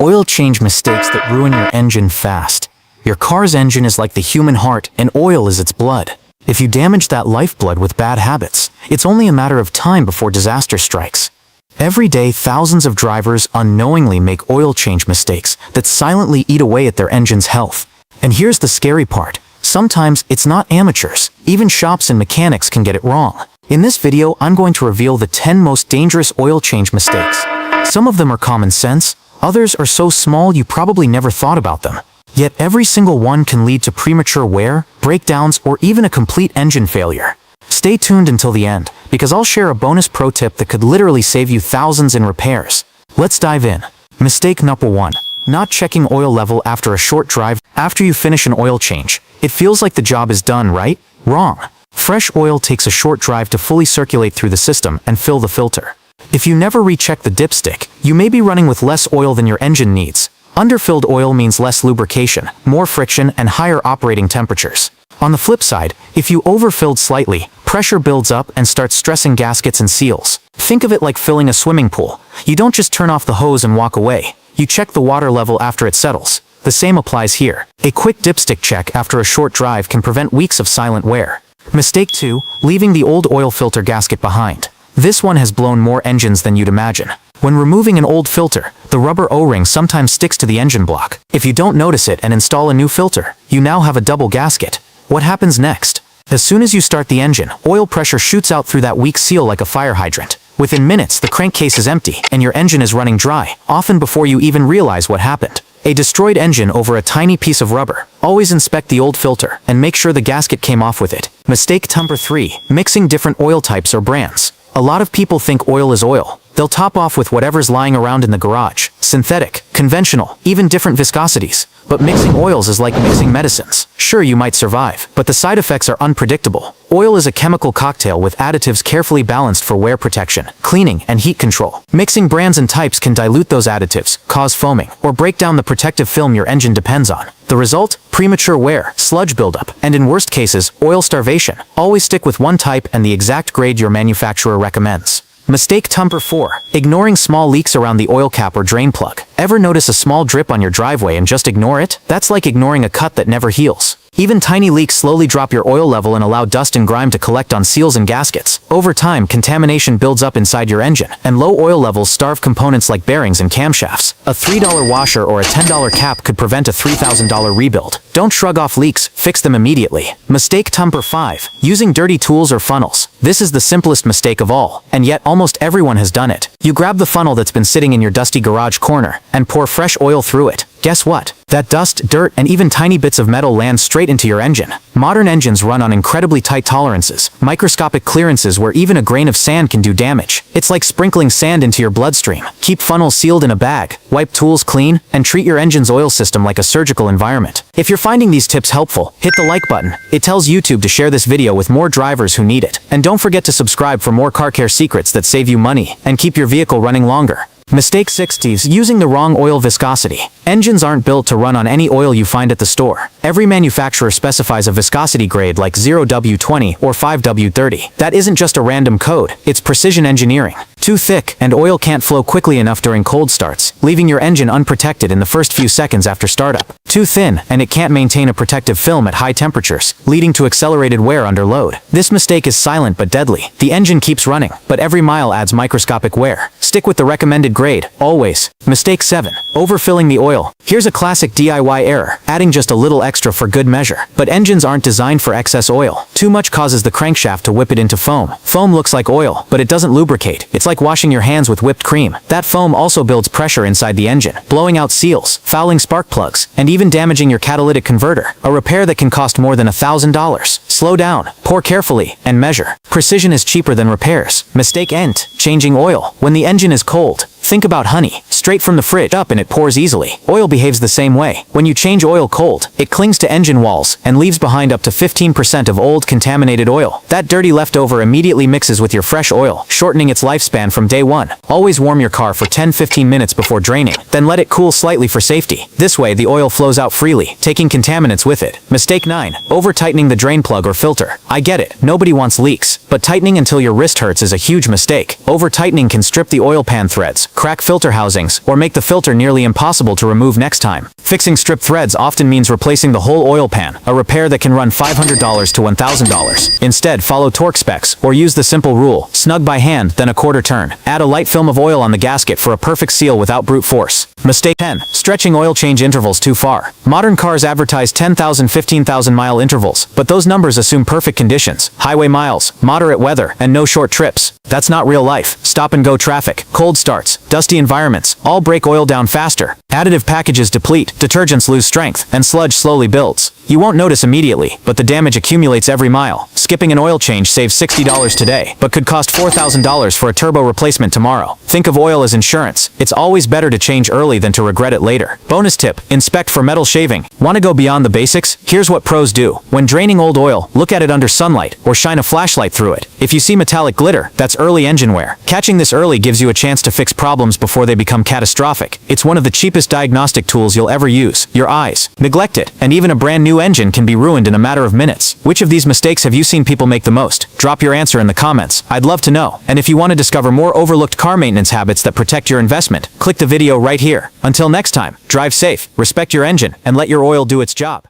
Oil change mistakes that ruin your engine fast. Your car's engine is like the human heart, and oil is its blood. If you damage that lifeblood with bad habits, it's only a matter of time before disaster strikes. Every day, thousands of drivers unknowingly make oil change mistakes that silently eat away at their engine's health. And here's the scary part. Sometimes it's not amateurs. Even shops and mechanics can get it wrong. In this video, I'm going to reveal the 10 most dangerous oil change mistakes. Some of them are common sense. Others are so small you probably never thought about them. Yet every single one can lead to premature wear, breakdowns, or even a complete engine failure. Stay tuned until the end, because I'll share a bonus pro tip that could literally save you thousands in repairs. Let's dive in. Mistake number 1. Not checking oil level after a short drive. After you finish an oil change, it feels like the job is done, right? Wrong. Fresh oil takes a short drive to fully circulate through the system and fill the filter. If you never recheck the dipstick, you may be running with less oil than your engine needs. Underfilled oil means less lubrication, more friction, and higher operating temperatures. On the flip side, if you overfilled slightly, pressure builds up and starts stressing gaskets and seals. Think of it like filling a swimming pool. You don't just turn off the hose and walk away. You check the water level after it settles. The same applies here. A quick dipstick check after a short drive can prevent weeks of silent wear. Mistake 2. Leaving the old oil filter gasket behind. This one has blown more engines than you'd imagine. When removing an old filter, the rubber O-ring sometimes sticks to the engine block. If you don't notice it and install a new filter, you now have a double gasket. What happens next? As soon as you start the engine, oil pressure shoots out through that weak seal like a fire hydrant. Within minutes, the crankcase is empty, and your engine is running dry, often before you even realize what happened. A destroyed engine over a tiny piece of rubber. Always inspect the old filter, and make sure the gasket came off with it. Mistake number 3. Mixing different oil types or brands. A lot of people think oil is oil. They'll top off with whatever's lying around in the garage. Synthetic, conventional, even different viscosities. But mixing oils is like mixing medicines. Sure, you might survive, but the side effects are unpredictable. Oil is a chemical cocktail with additives carefully balanced for wear protection, cleaning, and heat control. Mixing brands and types can dilute those additives, cause foaming, or break down the protective film your engine depends on. The result? Premature wear, sludge buildup, and in worst cases, oil starvation. Always stick with one type and the exact grade your manufacturer recommends. Mistake number 4. Ignoring small leaks around the oil cap or drain plug. Ever notice a small drip on your driveway and just ignore it? That's like ignoring a cut that never heals. Even tiny leaks slowly drop your oil level and allow dust and grime to collect on seals and gaskets. Over time, contamination builds up inside your engine, and low oil levels starve components like bearings and camshafts. A $3 washer or a $10 cap could prevent a $3,000 rebuild. Don't shrug off leaks, fix them immediately. Mistake number 5. Using dirty tools or funnels. This is the simplest mistake of all, and yet almost everyone has done it. You grab the funnel that's been sitting in your dusty garage corner, and pour fresh oil through it. Guess what? That dust, dirt, and even tiny bits of metal land straight into your engine. Modern engines run on incredibly tight tolerances, microscopic clearances where even a grain of sand can do damage. It's like sprinkling sand into your bloodstream. Keep funnels sealed in a bag, wipe tools clean, and treat your engine's oil system like a surgical environment. If you're finding these tips helpful, hit the like button. It tells YouTube to share this video with more drivers who need it. And don't forget to subscribe for more car care secrets that save you money and keep your vehicle running longer. Mistake 60 is using the wrong oil viscosity. Engines aren't built to run on any oil you find at the store. Every manufacturer specifies a viscosity grade like 0W20 or 5W30. That isn't just a random code, it's precision engineering. Too thick, and oil can't flow quickly enough during cold starts, leaving your engine unprotected in the first few seconds after startup. Too thin, and it can't maintain a protective film at high temperatures, leading to accelerated wear under load. This mistake is silent but deadly. The engine keeps running, but every mile adds microscopic wear. Stick with the recommended grade, always. Mistake 7. Overfilling the oil. Here's a classic DIY error, adding just a little extra for good measure. But engines aren't designed for excess oil. Too much causes the crankshaft to whip it into foam. Foam looks like oil, but it doesn't lubricate. It's like washing your hands with whipped cream. That foam also builds pressure inside the engine, blowing out seals, fouling spark plugs, and even damaging your catalytic converter. A repair that can cost more than $1,000. Slow down, pour carefully, and measure. Precision is cheaper than repairs. Mistake Nt. Changing oil. When the engine is cold, think about honey. Straight from the fridge up and it pours easily. Oil behaves the same way. When you change oil cold, it clings to engine walls and leaves behind up to 15% of old, contaminated oil. That dirty leftover immediately mixes with your fresh oil, shortening its lifespan from day one. Always warm your car for 10-15 minutes before draining, then let it cool slightly for safety. This way the oil flows out freely, taking contaminants with it. Mistake 9. Over-tightening the drain plug or filter. I get it, nobody wants leaks, but tightening until your wrist hurts is a huge mistake. Over-tightening can strip the oil pan threads, crack filter housings, or make the filter nearly impossible to remove next time. Fixing stripped threads often means replacing the whole oil pan, a repair that can run $500 to $1,000. Instead, follow torque specs, or use the simple rule, snug by hand, then a quarter turn. Add a light film of oil on the gasket for a perfect seal without brute force. Mistake 10. Stretching oil change intervals too far. Modern cars advertise 10,000, 15,000 mile intervals, but those numbers assume perfect conditions, highway miles, moderate weather, and no short trips. That's not real life. Stop and go traffic, cold starts, dusty environments, all break oil down faster. Additive packages deplete, detergents lose strength, and sludge slowly builds. You won't notice immediately, but the damage accumulates every mile. Skipping an oil change saves $60 today, but could cost $4,000 for a turbo replacement tomorrow. Think of oil as insurance. It's always better to change early than to regret it later. Bonus tip: inspect for metal shaving. Want to go beyond the basics? Here's what pros do. When draining old oil, look at it under sunlight, or shine a flashlight through it. If you see metallic glitter, that's early engine wear. Catching this early gives you a chance to fix problems before they become catastrophic. It's one of the cheapest diagnostic tools you'll ever use. Your eyes. Neglect it, and even a brand new engine can be ruined in a matter of minutes. Which of these mistakes have you seen people make the most? Drop your answer in the comments. I'd love to know. And if you want to discover more overlooked car maintenance habits that protect your investment, click the video right here. Until next time, drive safe, respect your engine, and let your oil do its job.